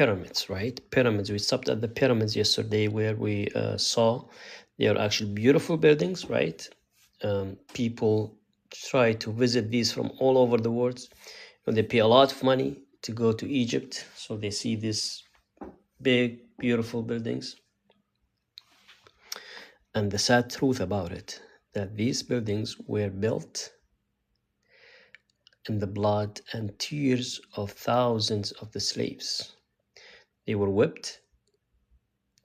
pyramids, right? Pyramids. We stopped at the pyramids yesterday, where we saw they are actually beautiful buildings, right? People try to visit these from all over the world. They pay a lot of money to go to Egypt, so they see these big, beautiful buildings. And the sad truth about it, that these buildings were built in the blood and tears of thousands of the slaves. They were whipped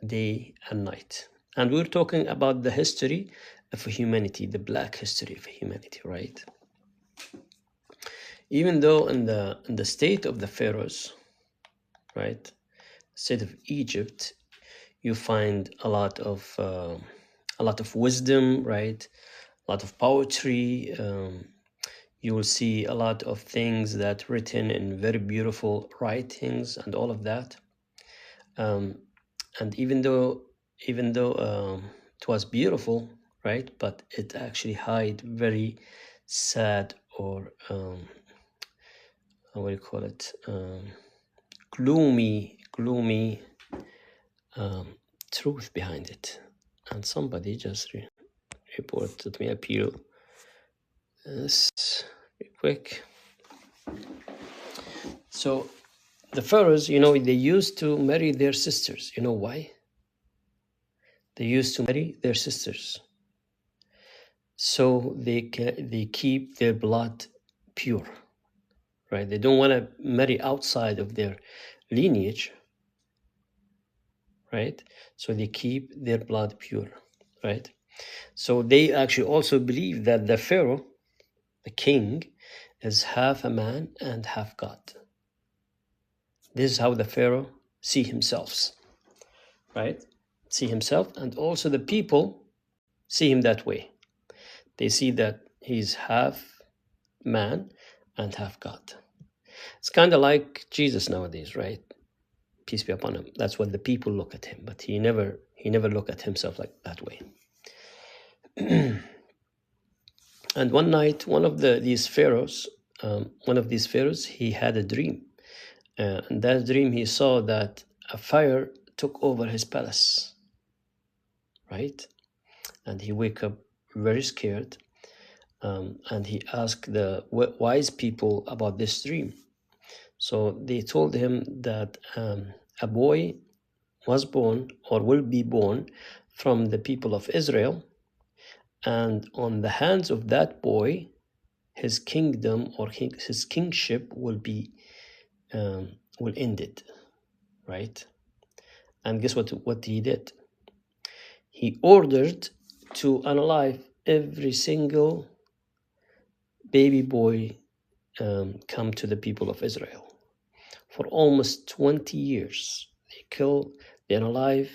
day and night. And we're talking about the history of humanity, the black history of humanity, right? Even though in the state of the pharaohs, right, state of Egypt, you find a lot of wisdom, right? A lot of poetry. You will see a lot of things that written in very beautiful writings and all of that. And even though it was beautiful, right, but it actually hide very sad, or what do you call it, gloomy truth behind it. And somebody just reported me appeal this quick. So the pharaohs, they used to marry their sisters. You know why? They used to marry their sisters, so they keep their blood pure, right? They don't want to marry outside of their lineage, right? So they keep their blood pure, right? So they actually also believe that the pharaoh, the king, is half a man and half God. This is how the pharaoh see himself, right? See himself, and also the people see him that way. They see that he's half man and half God. It's kind of like Jesus nowadays, right? Peace be upon him. That's what the people look at him, but he never looked at himself like that way. And one night, one of these pharaohs, he had a dream. In that dream, he saw that a fire took over his palace, right? And he wake up very scared, and he asked the wise people about this dream. So they told him that a boy was born, or will be born, from the people of Israel, and on the hands of that boy, his kingdom, or his kingship, will end it, right? And guess what he did? He ordered to unalive every single baby boy come to the people of Israel. For almost 20 years, they unalive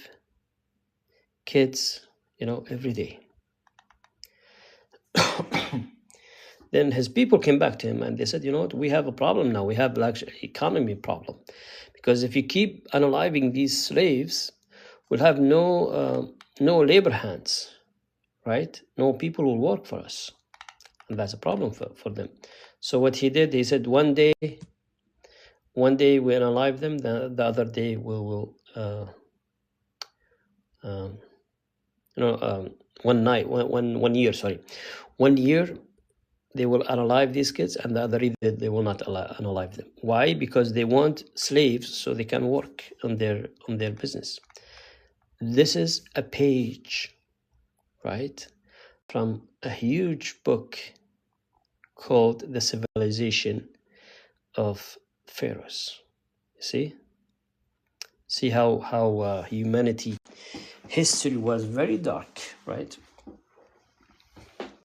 kids, every day. Then his people came back to him and they said, we have a problem now. We have actually an economy problem, because if you keep unaliving these slaves, we'll have no labor hands, right? No people will work for us, and that's a problem for them. So what he did, he said, one day we unalive them, the other day we will one year they will unalive these kids, and the other year they will not unalive them. Why? Because they want slaves so they can work on their business. This is a page, right, from a huge book called The Civilization of Pharaohs. See how humanity history was very dark, right?